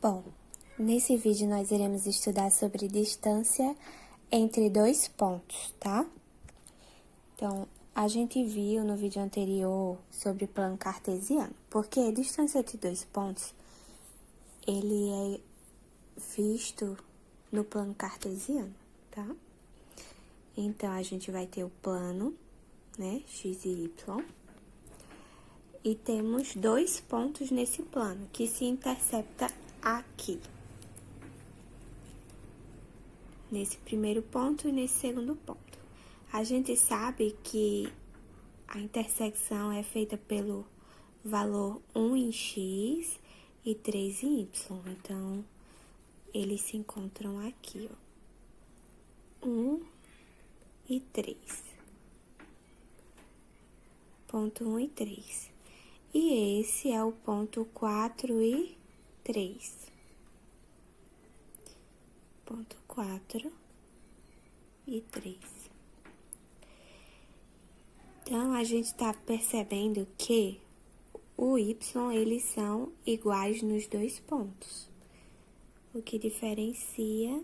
Bom, nesse vídeo nós iremos estudar sobre distância entre dois pontos, tá? Então, a gente viu no vídeo anterior sobre plano cartesiano, porque a distância entre dois pontos, ele é visto no plano cartesiano, tá? Então, a gente vai ter o plano, né, x e y, e temos dois pontos nesse plano, que se intercepta aqui. Nesse primeiro ponto e nesse segundo ponto. A gente sabe que a intersecção é feita pelo valor 1 em x e 3 em y. Então, eles se encontram aqui, ó. 1 e 3. Ponto 1 e 3. E esse é o ponto 4 e 3. Ponto 4 e 3. Então, a gente tá percebendo que o y, eles são iguais nos dois pontos. O que diferencia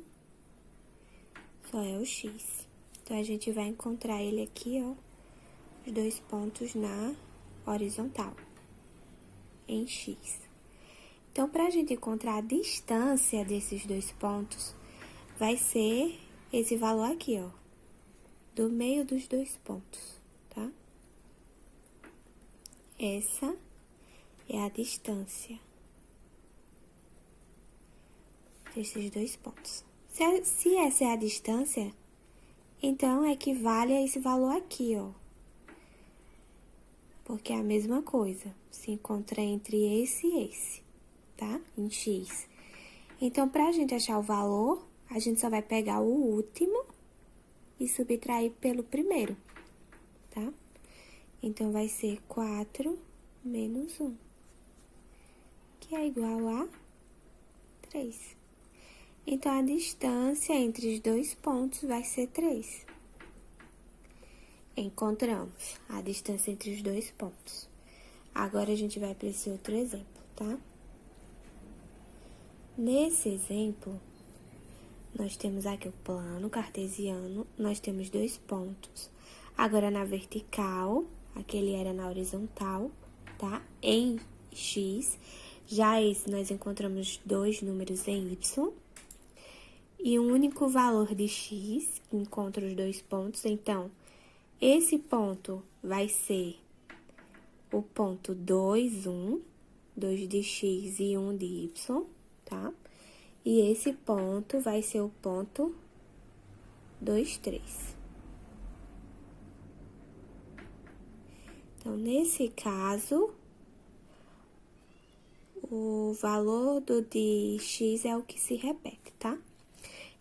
só é o x. Então, a gente vai encontrar ele aqui, ó, os dois pontos na horizontal, em x. Então, para a gente encontrar a distância desses dois pontos, vai ser esse valor aqui, ó, do meio dos dois pontos, tá? Essa é a distância desses dois pontos. Se essa é a distância, então equivale a esse valor aqui, ó. Porque é a mesma coisa, se encontra entre esse e esse, tá? Em x. Então, pra gente achar o valor, a gente só vai pegar o último e subtrair pelo primeiro, tá? Então, vai ser 4 menos 1, que é igual a 3. Então, a distância entre os dois pontos vai ser 3. Encontramos a distância entre os dois pontos. Agora, a gente vai para esse outro exemplo, tá? Nesse exemplo, nós temos aqui o plano cartesiano, nós temos dois pontos. Agora, na vertical, aquele era na horizontal, tá? Em x. Já esse, nós encontramos dois números em y. E um único valor de x, que encontra os dois pontos. Então, esse ponto vai ser o ponto 2, 1, 2 de x e 1 de y, tá? E esse ponto vai ser o ponto 2, 3. Então, nesse caso, o valor do de x é o que se repete, tá?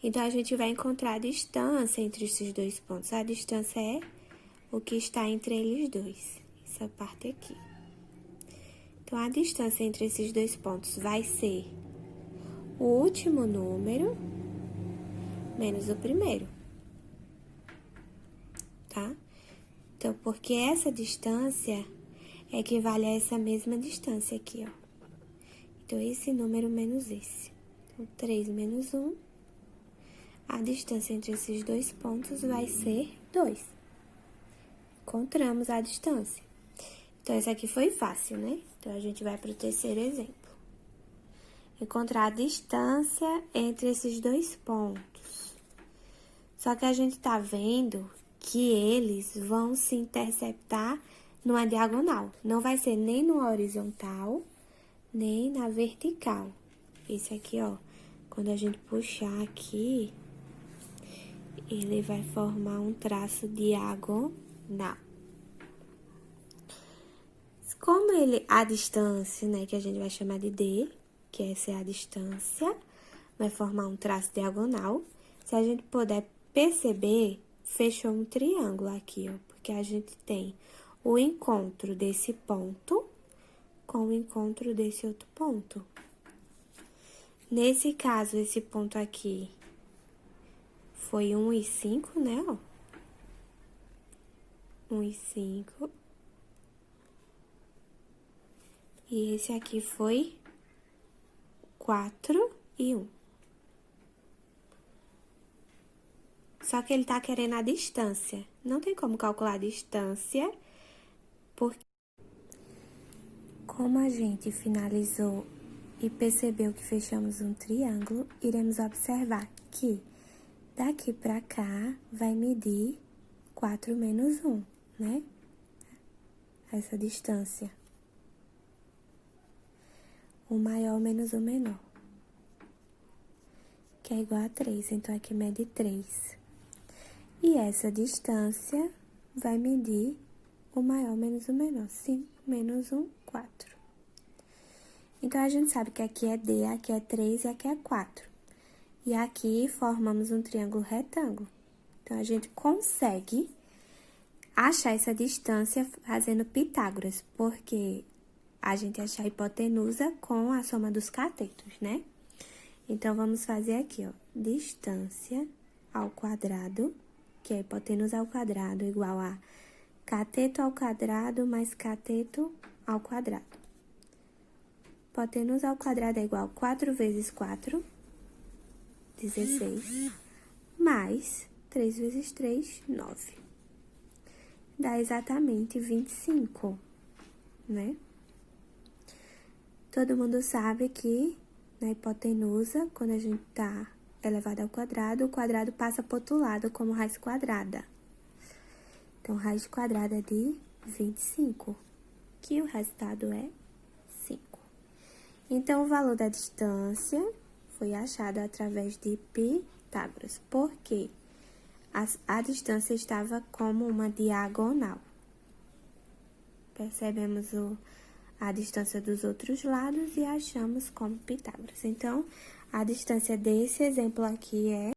Então, a gente vai encontrar a distância entre esses dois pontos. A distância é o que está entre eles dois, essa parte aqui. Então, a distância entre esses dois pontos vai ser o último número menos o primeiro, tá? Então, porque essa distância equivale a essa mesma distância aqui, ó. Então, esse número menos esse. Então, 3 menos 1. A distância entre esses dois pontos vai ser 2. Encontramos a distância. Então, esse aqui foi fácil, né? Então, a gente vai para o terceiro exemplo. Encontrar a distância entre esses dois pontos. Só que a gente tá vendo que eles vão se interceptar numa diagonal. Não vai ser nem no horizontal, nem na vertical. Esse aqui, ó, quando a gente puxar aqui, ele vai formar um traço diagonal. Como a distância, né, que a gente vai chamar de D, que essa é a distância, vai formar um traço diagonal. Se a gente puder perceber, fechou um triângulo aqui, ó, porque a gente tem o encontro desse ponto com o encontro desse outro ponto. Nesse caso, esse ponto aqui foi 1 e 5, né, ó. 1 e 5. E esse aqui foi 4 e 1. Só que ele tá querendo a distância. Não tem como calcular a distância, porque como a gente finalizou e percebeu que fechamos um triângulo, iremos observar que daqui pra cá vai medir 4 menos 1, né? Essa distância. O maior menos o menor, que é igual a 3, então aqui mede 3. E essa distância vai medir o maior menos o menor, 5 menos 1, 4. Então, a gente sabe que aqui é D, aqui é 3 e aqui é 4. E aqui formamos um triângulo retângulo. Então, a gente consegue achar essa distância fazendo Pitágoras, porque a gente acha a hipotenusa com a soma dos catetos, né? Então, vamos fazer aqui, ó, distância ao quadrado, que é hipotenusa ao quadrado, igual a cateto ao quadrado mais cateto ao quadrado. Hipotenusa ao quadrado é igual a 4 vezes 4, 16, mais 3 vezes 3, 9. Dá exatamente 25, né? Todo mundo sabe que na hipotenusa, quando a gente tá elevado ao quadrado, o quadrado passa para o outro lado como raiz quadrada. Então, raiz quadrada de 25, que o resultado é 5. Então, o valor da distância foi achado através de Pitágoras, porque a distância estava como uma diagonal. Percebemos a distância dos outros lados e achamos como Pitágoras. Então, a distância desse exemplo aqui é